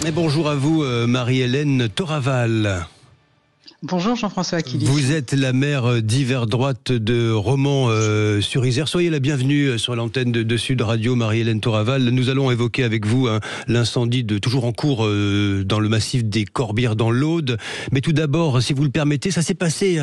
Et bonjour à vous, Marie-Hélène Toraval. Bonjour Jean-François Aquili. Vous êtes la maire d'hiver droite de Romans-sur-Isère. Soyez la bienvenue sur l'antenne de Sud Radio, Marie-Hélène Toraval. Nous allons évoquer avec vous l'incendie toujours en cours dans le massif des Corbières dans l'Aude. Mais tout d'abord, si vous le permettez, ça s'est passé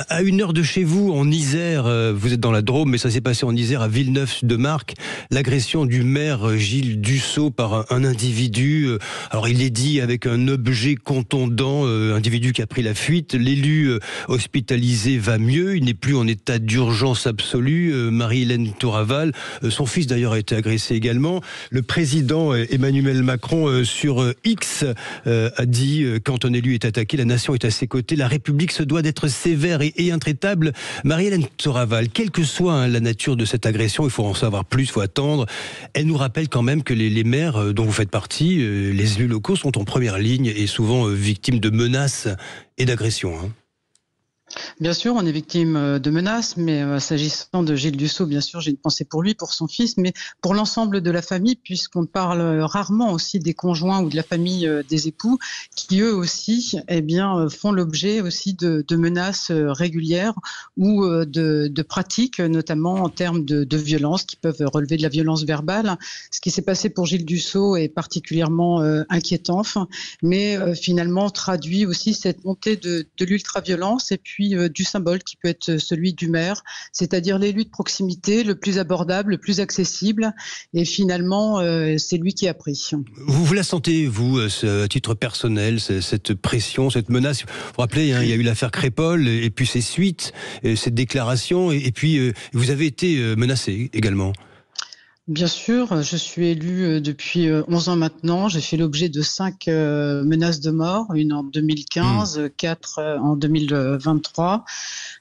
à 1 heure de chez vous, en Isère. Vous êtes dans la Drôme, mais ça s'est passé en Isère, à Villeneuve-de-Marcq. L'agression du maire Gilles Dussault par un individu. Alors il est dit avec un objet contondant, individu qui a pris la fuite. L'élu hospitalisé va mieux, il n'est plus en état d'urgence absolue. Marie-Hélène Toraval, son fils d'ailleurs a été agressé également. Le président Emmanuel Macron sur X a dit quand un élu est attaqué, la nation est à ses côtés, la République se doit d'être sévère et intraitable. Marie-Hélène Toraval, quelle que soit la nature de cette agression, il faut en savoir plus, il faut attendre. Elle nous rappelle quand même que les maires dont vous faites partie, les élus locaux sont en première ligne et souvent victimes de menaces et d'agression. Bien sûr, on est victime de menaces, mais s'agissant de Gilles Dussault, bien sûr, j'ai une pensée pour lui, pour son fils, mais pour l'ensemble de la famille, puisqu'on parle rarement aussi des conjoints ou de la famille des époux, qui eux aussi, font l'objet aussi de menaces régulières ou de pratiques, notamment en termes de violence, qui peuvent relever de la violence verbale. Ce qui s'est passé pour Gilles Dussault est particulièrement inquiétant, mais finalement traduit aussi cette montée de l'ultra-violence et puis du symbole qui peut être celui du maire, c'est-à-dire l'élu de proximité, le plus abordable, le plus accessible, et finalement c'est lui qui a pris. Vous la sentez, vous, à titre personnel, cette pression, cette menace? Vous vous rappelez, il y a eu l'affaire Crépol, et puis ses suites, cette déclaration, et puis vous avez été menacé également. Bien sûr, je suis élue depuis 11 ans maintenant. J'ai fait l'objet de 5 menaces de mort, une en 2015, 4 en 2023.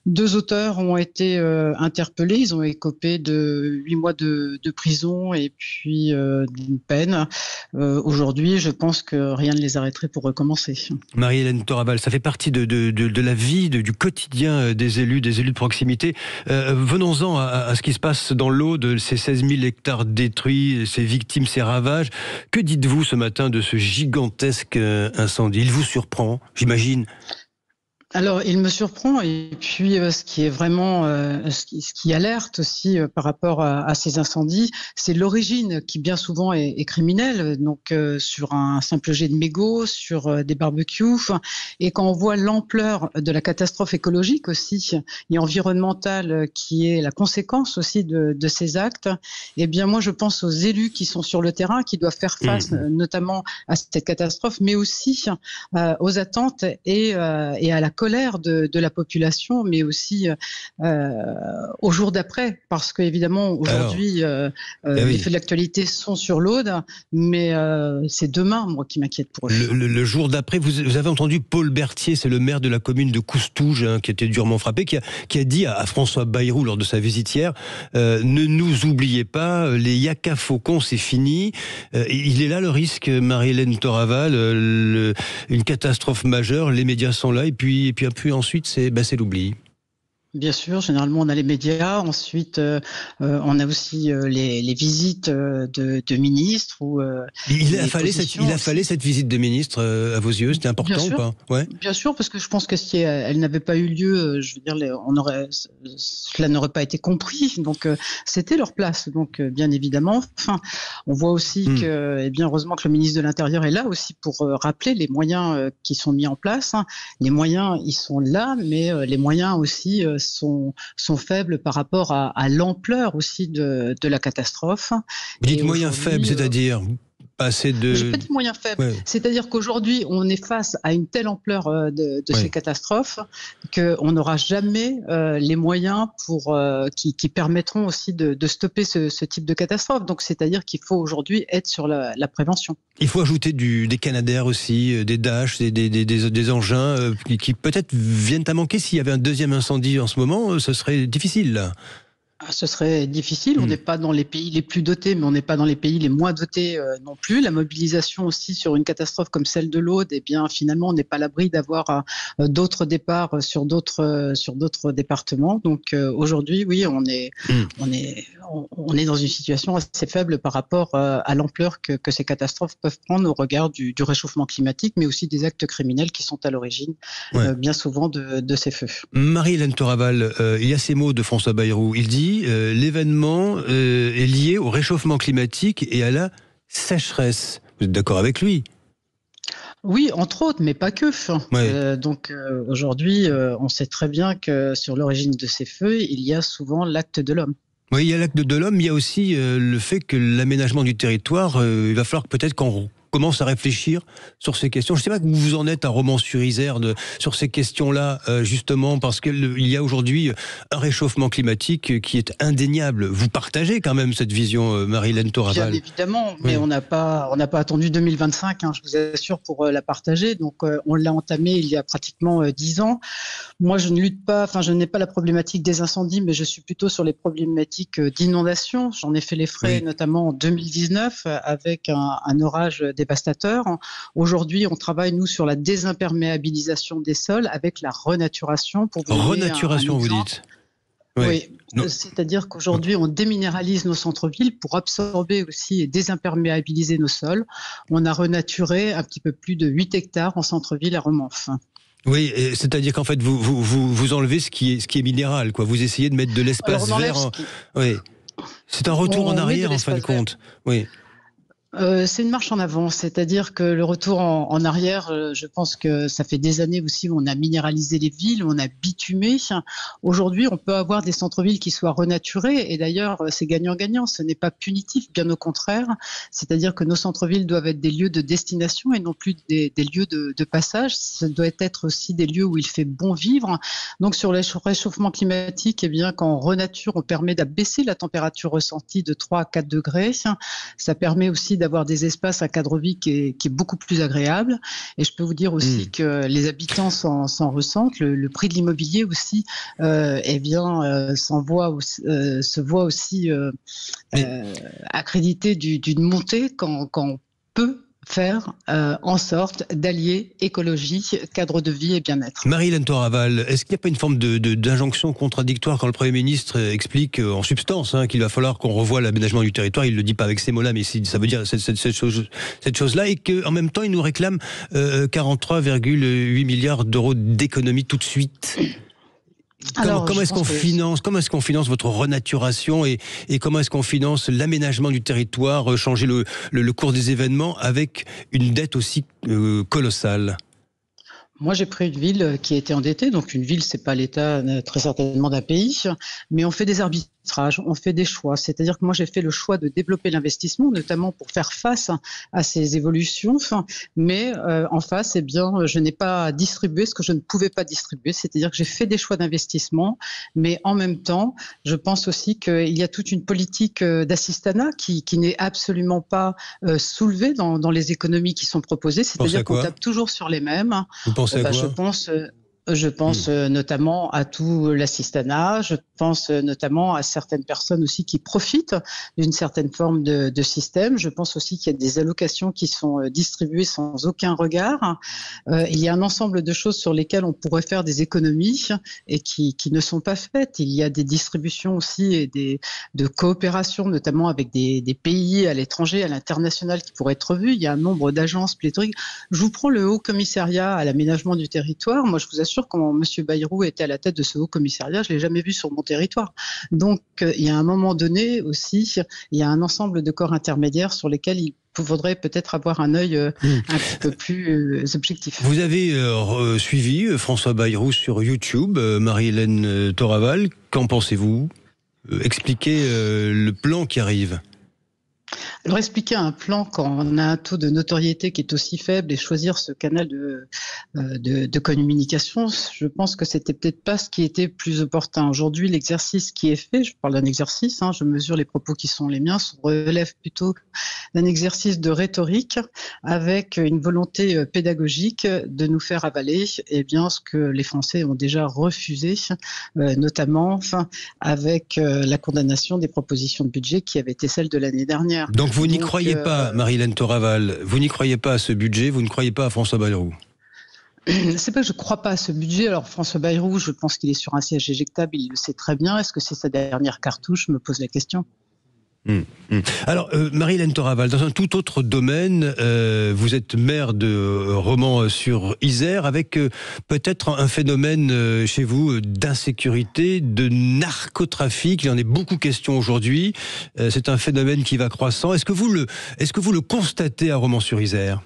2 auteurs ont été interpellés. Ils ont écopé de 8 mois de prison et puis d'une peine. Aujourd'hui, je pense que rien ne les arrêterait pour recommencer. Marie-Hélène Toraval, ça fait partie de la vie, du quotidien des élus de proximité. Venons-en à ce qui se passe dans l'Aude, ces 16 000 hectares détruits, ces victimes, ces ravages. Que dites-vous ce matin de ce gigantesque incendie? Il vous surprend, j'imagine? Alors, il me surprend, et puis ce qui est vraiment, ce qui alerte aussi par rapport à ces incendies, c'est l'origine qui bien souvent est criminelle, donc sur un simple jet de mégots, sur des barbecues, et quand on voit l'ampleur de la catastrophe écologique aussi et environnementale qui est la conséquence aussi de ces actes, eh bien moi je pense aux élus qui sont sur le terrain, qui doivent faire face notamment à cette catastrophe, mais aussi aux attentes et à la colère de la population, mais aussi au jour d'après, parce qu'évidemment aujourd'hui les faits de l'actualité sont sur l'Aude, mais c'est demain, moi, qui m'inquiète pour eux. Le jour d'après, vous avez entendu Paul Berthier, c'est le maire de la commune de Coustouge, qui a été durement frappé, qui a dit à François Bayrou lors de sa visite hier, ne nous oubliez pas, les yaka faucons, c'est fini. Il est là le risque, Marie-Hélène Toraval, une catastrophe majeure, les médias sont là, et puis ensuite c'est l'oubli. Bien sûr, généralement on a les médias, ensuite on a aussi les visites de ministres. Il a fallu cette visite de ministre à vos yeux, c'était important ou pas? Ouais. Bien sûr, parce que je pense que si elle n'avait pas eu lieu, je veux dire, cela n'aurait pas été compris, donc c'était leur place, donc bien évidemment. Enfin, on voit aussi que, heureusement que le ministre de l'Intérieur est là aussi pour rappeler les moyens qui sont mis en place. Les moyens, ils sont là, mais les moyens aussi sont faibles par rapport à l'ampleur aussi de la catastrophe. Vous dites moyens faibles, c'est-à-dire assez de... Je n'ai pas dit moyens faibles. Ouais. C'est-à-dire qu'aujourd'hui, on est face à une telle ampleur de ces catastrophes qu'on n'aura jamais les moyens qui permettront aussi de stopper ce type de catastrophe. Donc, c'est-à-dire qu'il faut aujourd'hui être sur la prévention. Il faut ajouter des Canadair aussi, des Dash, des engins qui peut-être viennent à manquer. S'il y avait un deuxième incendie en ce moment, ce serait difficile, là. Ce serait difficile. On n'est pas dans les pays les plus dotés, mais on n'est pas dans les pays les moins dotés non plus. La mobilisation aussi sur une catastrophe comme celle de l'Aude, eh bien finalement, on n'est pas à l'abri d'avoir d'autres départs sur d'autres départements. Donc aujourd'hui, oui, on est dans une situation assez faible par rapport à l'ampleur que ces catastrophes peuvent prendre au regard du réchauffement climatique, mais aussi des actes criminels qui sont à l'origine bien souvent de ces feux. Marie-Hélène Toraval, il y a ces mots de François Bayrou. Il dit l'événement est lié au réchauffement climatique et à la sécheresse. Vous êtes d'accord avec lui? Oui, entre autres, mais pas que. Donc aujourd'hui, on sait très bien que sur l'origine de ces feux, il y a souvent l'acte de l'homme. Oui, il y a l'acte de l'homme, il y a aussi le fait que l'aménagement du territoire, il va falloir peut-être qu'on commence à réfléchir sur ces questions. Je ne sais pas où vous en êtes à Romans-sur-Isère sur ces questions-là, justement, parce qu'il y a aujourd'hui un réchauffement climatique qui est indéniable. Vous partagez quand même cette vision, Marie-Hélène Toraval? Bien évidemment, mais on n'a pas attendu 2025, je vous assure, pour la partager. Donc on l'a entamé il y a pratiquement 10 ans. Moi, je ne lutte pas, je n'ai pas la problématique des incendies, mais je suis plutôt sur les problématiques d'inondation. J'en ai fait les frais, notamment en 2019, avec un orage dévastateur. Aujourd'hui, on travaille, nous, sur la désimperméabilisation des sols avec la renaturation. Pour renaturation, vous dites? Oui, c'est-à-dire qu'aujourd'hui, on déminéralise nos centres-villes pour absorber aussi et désimperméabiliser nos sols. On a renaturé un petit peu plus de 8 hectares en centre-ville à Romans. Oui, c'est-à-dire qu'en fait, vous enlevez ce qui est minéral, quoi. Vous essayez de mettre de l'espace vert. Oui. C'est un retour en arrière, en fin de compte. Oui. C'est une marche en avant, c'est-à-dire que le retour en arrière, je pense que ça fait des années aussi où on a minéralisé les villes, où on a bitumé. Aujourd'hui, on peut avoir des centres-villes qui soient renaturés, et d'ailleurs, c'est gagnant-gagnant, ce n'est pas punitif, bien au contraire. C'est-à-dire que nos centres-villes doivent être des lieux de destination et non plus des lieux de passage. Ça doit être aussi des lieux où il fait bon vivre. Donc sur le réchauffement climatique, eh bien, quand on renature, on permet d'abaisser la température ressentie de 3 à 4 degrés. Ça permet aussi d'avoir des espaces à cadre vie qui est beaucoup plus agréable. Et je peux vous dire aussi que les habitants s'en ressentent. Le prix de l'immobilier aussi, se voit aussi accrédité d'une montée quand on peut faire en sorte d'allier écologie, cadre de vie et bien-être. Marie-Hélène Toraval, est-ce qu'il n'y a pas une forme d'injonction contradictoire quand le Premier ministre explique en substance qu'il va falloir qu'on revoie l'aménagement du territoire? Il ne le dit pas avec ces mots-là, mais ça veut dire cette chose-là, et qu'en même temps, il nous réclame 43,8 milliards d'euros d'économies tout de suite. Comment est-ce qu'on finance votre renaturation et comment est-ce qu'on finance l'aménagement du territoire, changer le cours des événements avec une dette aussi colossale? Moi, j'ai pris une ville qui était endettée. Donc, une ville, c'est pas l'état très certainement d'un pays, mais on fait des arbitrages, on fait des choix. C'est-à-dire que moi, j'ai fait le choix de développer l'investissement, notamment pour faire face à ces évolutions. Mais en face, eh bien, je n'ai pas distribué ce que je ne pouvais pas distribuer. C'est-à-dire que j'ai fait des choix d'investissement, mais en même temps, je pense aussi qu'il y a toute une politique d'assistanat qui n'est absolument pas soulevée dans les économies qui sont proposées. C'est-à-dire qu'on tape toujours sur les mêmes. Vous pensez à quoi? Je pense notamment à tout l'assistanat, je pense notamment à certaines personnes aussi qui profitent d'une certaine forme de système. Je pense aussi qu'il y a des allocations qui sont distribuées sans aucun regard. Il y a un ensemble de choses sur lesquelles on pourrait faire des économies et qui ne sont pas faites. Il y a des distributions aussi et de coopération, notamment avec des pays à l'étranger, à l'international, qui pourraient être revues. Il y a un nombre d'agences pléthoriques. Je vous prends le Haut Commissariat à l'aménagement du territoire. Moi, je vous assure, quand M. Bayrou était à la tête de ce Haut Commissariat, je ne l'ai jamais vu sur mon territoire. Donc, il y a un moment donné aussi, il y a un ensemble de corps intermédiaires sur lesquels il faudrait peut-être avoir un œil un petit peu plus objectif. Vous avez suivi François Bayrou sur YouTube, Marie-Hélène Toraval. Qu'en pensez-vous? Expliquez le plan qui arrive. Alors expliquer un plan quand on a un taux de notoriété qui est aussi faible et choisir ce canal de communication, je pense que c'était peut-être pas ce qui était plus opportun. Aujourd'hui, l'exercice qui est fait, je parle d'un exercice, je mesure les propos qui sont les miens, relève plutôt d'un exercice de rhétorique avec une volonté pédagogique de nous faire avaler ce que les Français ont déjà refusé, notamment avec la condamnation des propositions de budget qui avait été celle de l'année dernière. Donc vous n'y croyez pas, Marie-Hélène Toraval, vous n'y croyez pas à ce budget, vous ne croyez pas à François Bayrou? C'est pas que je ne crois pas à ce budget. Alors François Bayrou, je pense qu'il est sur un siège éjectable, il le sait très bien. Est-ce que c'est sa dernière cartouche? Je me pose la question. Alors, Marie-Hélène Toraval, dans un tout autre domaine, vous êtes maire de Romans-sur-Isère, avec peut-être un phénomène chez vous d'insécurité, de narcotrafic. Il y en est beaucoup question aujourd'hui. C'est un phénomène qui va croissant. Est-ce que vous le constatez à Romans-sur-Isère?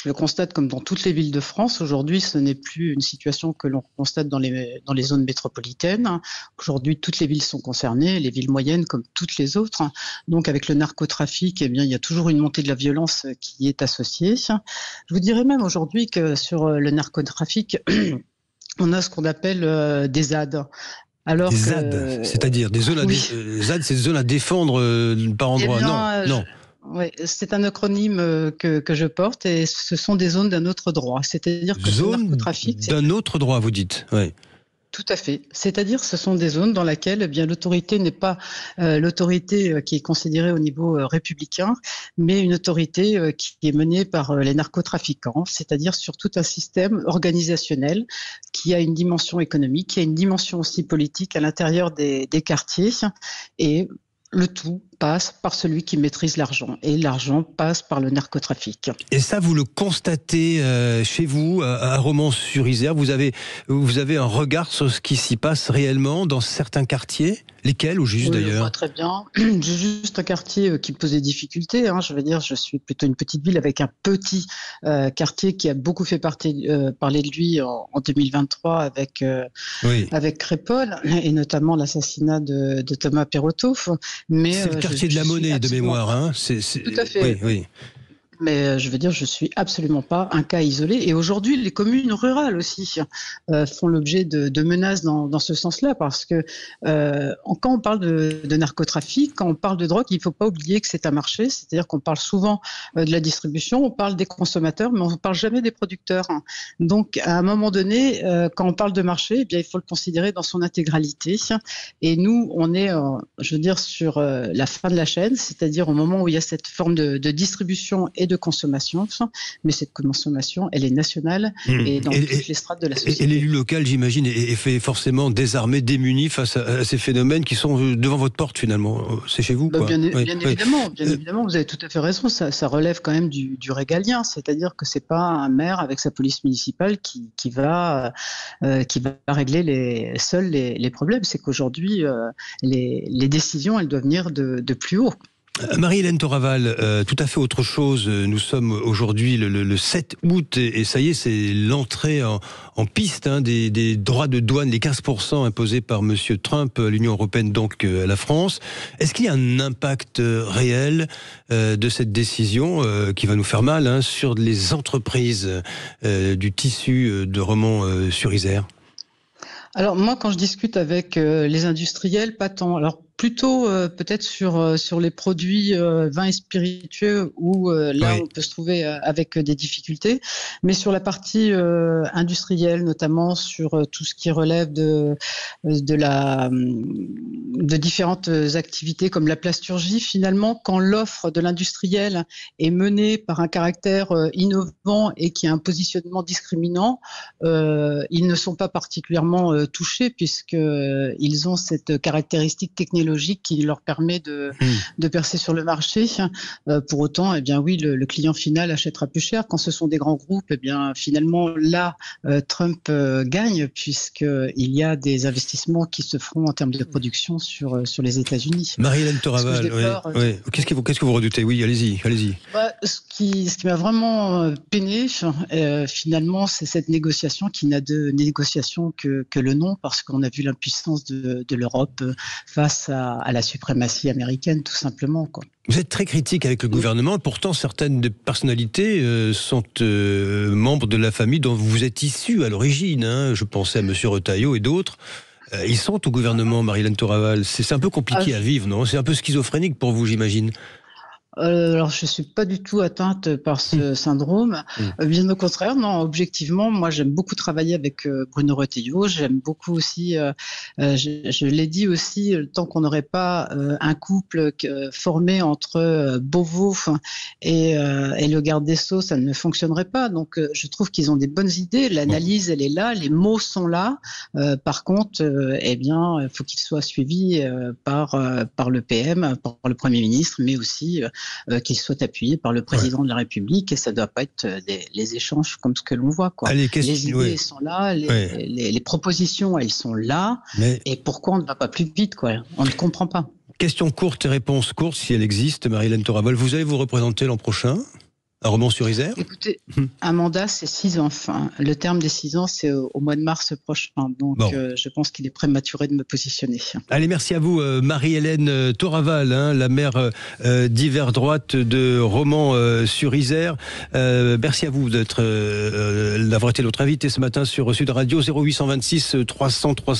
Je le constate comme dans toutes les villes de France. Aujourd'hui, ce n'est plus une situation que l'on constate dans les zones métropolitaines. Aujourd'hui, toutes les villes sont concernées, les villes moyennes comme toutes les autres. Donc, avec le narcotrafic, il y a toujours une montée de la violence qui est associée. Je vous dirais même aujourd'hui que sur le narcotrafic, on a ce qu'on appelle des ZAD. Alors des ZAD, c'est-à-dire des zones ZAD, c'est des zones à défendre par endroit. Non. Oui, c'est un acronyme que je porte et ce sont des zones d'un autre droit. C'est-à-dire que le narcotrafic, d'un autre droit, vous dites. Oui. Tout à fait. C'est-à-dire ce sont des zones dans lesquelles l'autorité n'est pas l'autorité qui est considérée au niveau républicain, mais une autorité qui est menée par les narcotrafiquants, c'est-à-dire sur tout un système organisationnel qui a une dimension économique, qui a une dimension aussi politique à l'intérieur des quartiers et le tout passe par celui qui maîtrise l'argent. Et l'argent passe par le narcotrafic. Et ça, vous le constatez chez vous, à Romans-sur-Isère. Vous avez un regard sur ce qui s'y passe réellement dans certains quartiers? Lesquels, au juste d'ailleurs? Je vois très bien. J'ai juste un quartier qui pose des difficultés. Je veux dire, je suis plutôt une petite ville avec un petit quartier qui a beaucoup fait parler de lui en 2023 avec Crépol et notamment l'assassinat de Thomas Perrotto. C'est le quartier de la Monnaie de mémoire. Tout à fait. Oui. Mais je veux dire, je suis absolument pas un cas isolé. Et aujourd'hui, les communes rurales aussi font l'objet de menaces dans ce sens-là, parce que quand on parle de narcotrafic, quand on parle de drogue, il ne faut pas oublier que c'est un marché. C'est-à-dire qu'on parle souvent de la distribution, on parle des consommateurs, mais on ne parle jamais des producteurs. Donc, à un moment donné, quand on parle de marché, il faut le considérer dans son intégralité. Et nous, on est, je veux dire, sur la fin de la chaîne, c'est-à-dire au moment où il y a cette forme de distribution et de consommation, mais cette consommation, elle est nationale et dans toutes les strates de la société. Et l'élu local, j'imagine, est fait forcément désarmé, démuni face à ces phénomènes qui sont devant votre porte finalement. C'est chez vous, quoi. Bien évidemment, vous avez tout à fait raison. Ça relève quand même du régalien, c'est-à-dire que c'est pas un maire avec sa police municipale qui va régler seuls les problèmes. C'est qu'aujourd'hui, les décisions, elles doivent venir de plus haut. Marie-Hélène Toraval, tout à fait autre chose. Nous sommes aujourd'hui le 7 août et ça y est, c'est l'entrée en piste des droits de douane, les 15% imposés par Monsieur Trump à l'Union européenne, donc à la France. Est-ce qu'il y a un impact réel de cette décision qui va nous faire mal sur les entreprises du tissu de Romans-sur-Isère? Alors moi, quand je discute avec les industriels, pas tant. Alors plutôt peut-être sur les produits vins et spiritueux où là on peut se trouver avec des difficultés, mais sur la partie industrielle, notamment sur tout ce qui relève de différentes activités comme la plasturgie, finalement quand l'offre de l'industriel est menée par un caractère innovant et qui a un positionnement discriminant, ils ne sont pas particulièrement touchés puisqu'ils ont cette caractéristique technologique qui leur permet de percer sur le marché. Pour autant, oui, le client final achètera plus cher. Quand ce sont des grands groupes, finalement, là, Trump gagne puisqu'il y a des investissements qui se feront en termes de production sur les États-Unis. Marie-Hélène Toraval, qu'est-ce que vous redoutez? Oui, allez-y. Ce qui m'a vraiment peiné, finalement, c'est cette négociation qui n'a de négociation que le nom, parce qu'on a vu l'impuissance de l'Europe face à à la suprématie américaine, tout simplement, quoi. Vous êtes très critique avec le gouvernement, pourtant certaines personnalités sont membres de la famille dont vous êtes issu à l'origine. Hein. Je pensais à M. Retailleau et d'autres. Ils sont au gouvernement, Marie-Hélène Toraval. C'est un peu compliqué à vivre, non? C'est un peu schizophrénique pour vous, j'imagine. Alors, je suis pas du tout atteinte par ce syndrome. Bien au contraire, non, objectivement, moi, j'aime beaucoup travailler avec Bruno Retailleau. J'aime beaucoup aussi, je l'ai dit aussi, tant qu'on n'aurait pas un couple formé entre Beauvau et le garde des Sceaux, ça ne fonctionnerait pas. Donc, je trouve qu'ils ont des bonnes idées. L'analyse, elle est là, les mots sont là. Par contre, eh bien, il faut qu'ils soient suivis par le PM, par le Premier ministre, mais aussi qu'il soit appuyé par le président de la République, et ça ne doit pas être les échanges comme ce que l'on voit, quoi. Les idées sont là, les propositions, elles sont là, et pourquoi on ne va pas plus vite, quoi? On ne comprend pas. Question courte et réponse courte, si elle existe, Marie-Hélène Toraval. Vous allez vous représenter l'an prochain à Romans-sur-Isère? Écoutez, un mandat, c'est 6 ans. Enfin, le terme des 6 ans, c'est au mois de mars prochain. Donc, je pense qu'il est prématuré de me positionner. Allez, merci à vous, Marie-Hélène Toraval, la maire d'hiver droite de Romans-sur-Isère. Merci à vous d'avoir été notre invité ce matin sur Sud Radio. 0826 300 300.